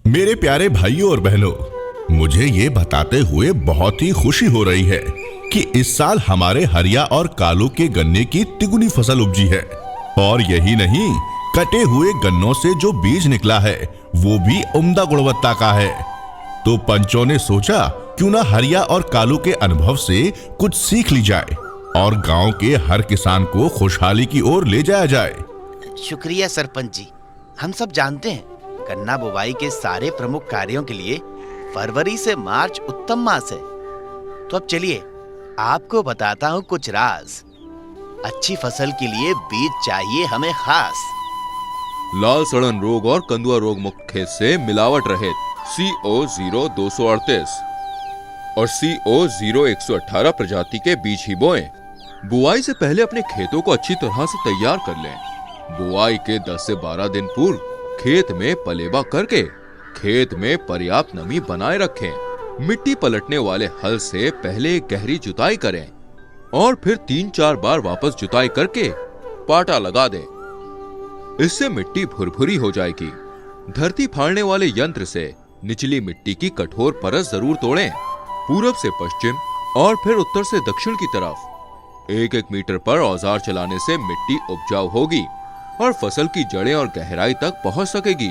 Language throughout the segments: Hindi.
मेरे प्यारे भाइयों और बहनों, मुझे ये बताते हुए बहुत ही खुशी हो रही है कि इस साल हमारे हरिया और कालू के गन्ने की तिगुनी फसल उपजी है। और यही नहीं, कटे हुए गन्नों से जो बीज निकला है वो भी उम्दा गुणवत्ता का है। तो पंचों ने सोचा क्यों ना हरिया और कालू के अनुभव से कुछ सीख ली जाए और गांव के हर किसान को खुशहाली की ओर ले जाया जाए। शुक्रिया सरपंच जी। हम सब जानते हैं गन्ना बुवाई के सारे प्रमुख कार्यों के लिए फरवरी से मार्च उत्तम मास है। तो अब चलिए आपको बताता हूँ कुछ राज। अच्छी फसल के लिए बीज चाहिए हमें खास। लाल सड़न रोग और कंदुआ रोग मुक्त खेत से मिलावट रहित CO0238 और CO0118 प्रजाति के बीज ही बोएं। बुआई से पहले अपने खेतों को अच्छी तरह से तैयार कर लें। बुआई के 10 से 12 दिन पूर्व खेत में पलेबा करके खेत में पर्याप्त नमी बनाए रखें। मिट्टी पलटने वाले हल से पहले गहरी जुताई करें और फिर 3-4 बार वापस जुताई करके पाटा लगा दें। इससे मिट्टी भुरभुरी हो जाएगी। धरती फाड़ने वाले यंत्र से निचली मिट्टी की कठोर परत जरूर तोड़ें। पूरब से पश्चिम और फिर उत्तर से दक्षिण की तरफ 1-1 मीटर पर औजार चलाने से मिट्टी उपजाऊ होगी और फसल की जड़ें और गहराई तक पहुंच सकेगी।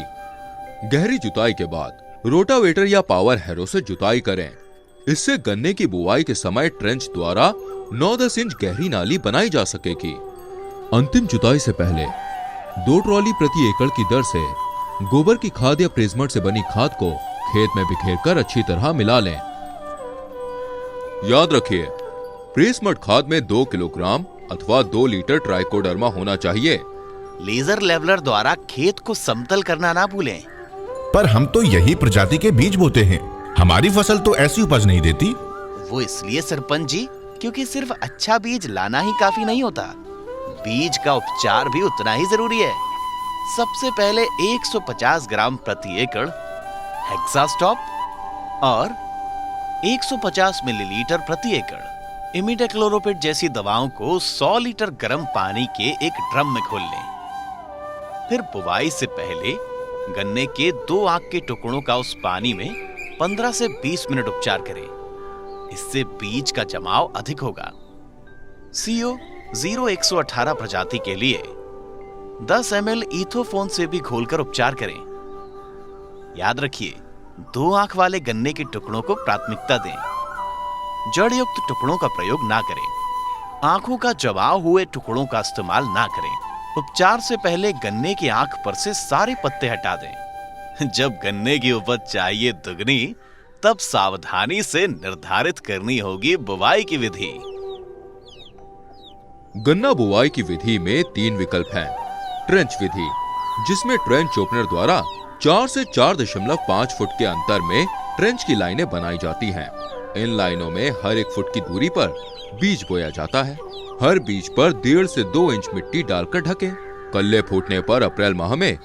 गहरी जुताई के बाद रोटावेटर या पावर हैरो से जुताई करें। इससे गन्ने की बुआई के समय ट्रेंच द्वारा 9-10 इंच गहरी नाली बनाई जा सकेगी। अंतिम जुताई से पहले 2 ट्रॉली प्रति एकड़ की दर से गोबर की खाद या प्रेसमट से बनी खाद को खेत में बिखेरकर अच्छी तरह मिला लें। याद रखिए, प्रेसमट खाद में 2 किलोग्राम अथवा 2 लीटर ट्राइकोडर्मा होना चाहिए। लेजर लेवलर द्वारा खेत को समतल करना ना भूलें। पर हम तो यही प्रजाति के बीज बोते हैं, हमारी फसल तो ऐसी उपज नहीं देती। वो इसलिए सरपंच जी क्योंकि सिर्फ अच्छा बीज लाना ही काफी नहीं होता, बीज का उपचार भी उतना ही जरूरी है। सबसे पहले 150 ग्राम प्रति एकड़ हेक्सास्टॉप और 150 मिलीलीटर प्रति एकड़ इमिडाक्लोप्रिड जैसी दवाओं को 100 लीटर गर्म पानी के एक ड्रम में घोल लें। फिर बुवाई से पहले गन्ने के 2 आंख के टुकड़ों का उस पानी में 15 से 20 मिनट उपचार करें। इससे बीज का जमाव अधिक होगा। CO0118 प्रजाति के लिए 10 ml इथोफोन से भी घोलकर उपचार करें। याद रखिए, 2 आंख वाले गन्ने के टुकड़ों को प्राथमिकता दें। जड़ युक्त टुकड़ों का प्रयोग ना करें। आंखों का जमाव हुए टुकड़ों का इस्तेमाल ना करें। उपचार से पहले गन्ने की आंख पर से सारे पत्ते हटा दें। जब गन्ने की उपज चाहिए दुगनी, तब सावधानी से निर्धारित करनी होगी बुवाई की विधि। गन्ना बुवाई की विधि में 3 विकल्प हैं। ट्रेंच विधि, जिसमें ट्रेंच ओपनर द्वारा 4 से 4.5 फुट के अंतर में ट्रेंच की लाइनें बनाई जाती हैं। इन लाइनों में हर 1 फुट की दूरी पर बीज बोया जाता है। हर बीज पर 1.5 से 2 इंच मिट्टी डालकर ढकें। कल्ले फूटने पर अप्रैल माह में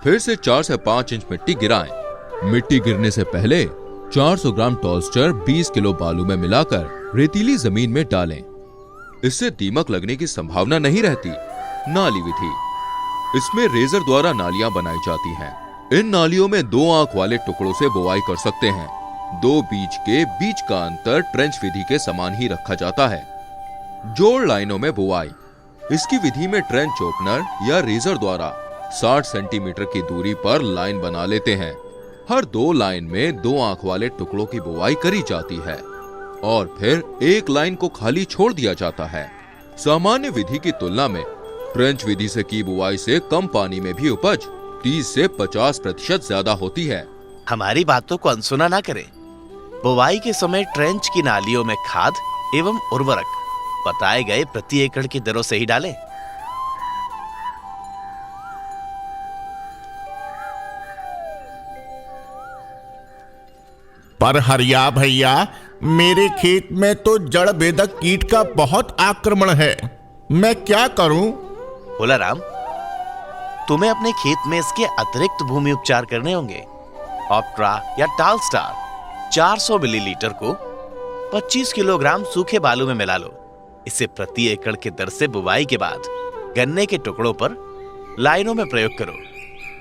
फिर से 4 से 5 इंच मिट्टी गिराएं। मिट्टी गिरने से पहले 400 ग्राम टॉल्स्टर 20 किलो बालू में मिलाकर रेतीली जमीन में डालें। इससे दीमक लगने की संभावना नहीं रहती। नाली विधि, इसमें रेजर द्वारा नालियां बनाई जाती हैं। इन नालियों में 2 आंख वाले टुकड़ों से बुवाई कर सकते हैं। 2 बीज के बीच का अंतर ट्रेंच विधि के समान ही रखा जाता है। जोड़ लाइनों में बुवाई, इसकी विधि में ट्रेंच ओपनर या रेजर द्वारा 60 सेंटीमीटर की दूरी पर लाइन बना लेते हैं। हर 2 लाइन में 2 आंख वाले टुकड़ों की बुवाई करी जाती है और फिर एक लाइन को खाली छोड़ दिया जाता है। सामान्य विधि की तुलना में ट्रेंच विधि से की बुआई से कम पानी में भी उपज 30 से 50% ज्यादा होती है। हमारी बातों को अनसुना ना करें। बुवाई के समय ट्रेंच की नालियों में खाद एवं उर्वरक बताए गए प्रति एकड़ की दरों से ही डालें। पर हरिया भैया, मेरे खेत में तो जड़ बेधक कीट का बहुत आक्रमण है, मैं क्या करूं? बोला राम, तुम्हें अपने खेत में इसके अतिरिक्त भूमि उपचार करने होंगे। ऑप्ट्रा या टालस्टार 400 मिलीलीटर को 25 किलोग्राम सूखे बालू में मिला लो। इसे प्रति एकड़ के दर से बुवाई के बाद गन्ने के टुकड़ों पर लाइनों में प्रयोग करो,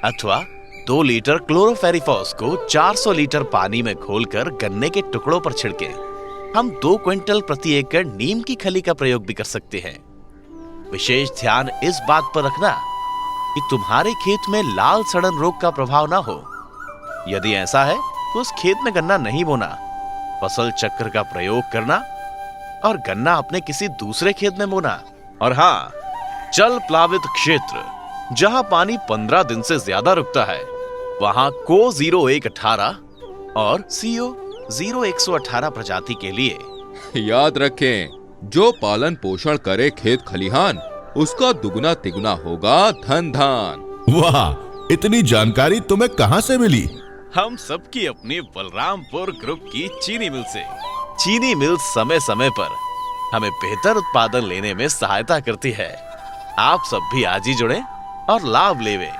अथवा 2 लीटर क्लोरोफेरिफॉस को 400 लीटर पानी में घोलकर गन्ने के टुकड़ों पर छिड़के। हम 2 क्विंटल प्रति एकड़ नीम की खली का प्रयोग भी कर सकते हैं। विशेष ध्यान इस बात पर रखना कि तुम्हारे खेत में लाल सड़न रोग का प्रभाव ना हो। यदि ऐसा है तो उस खेत में गन्ना नहीं बोना, फसल चक्र का प्रयोग करना और गन्ना अपने किसी दूसरे खेत में बोना। और हाँ, जल प्लावित क्षेत्र जहां पानी 15 दिन से ज्यादा रुकता है, वहां को 0118 और CO 0118 प्रजाति के लिए याद रखें, जो पालन पोषण करे खेत खलिहान, उसका दुगना तिगुना होगा धन धान। वाह, इतनी जानकारी तुम्हें कहां से मिली? हम सबकी अपनी बलरामपुर ग्रुप की चीनी मिल से। चीनी मिल समय समय पर हमें बेहतर उत्पादन लेने में सहायता करती है। आप सब भी आज ही जुड़ें और लाभ लेवें।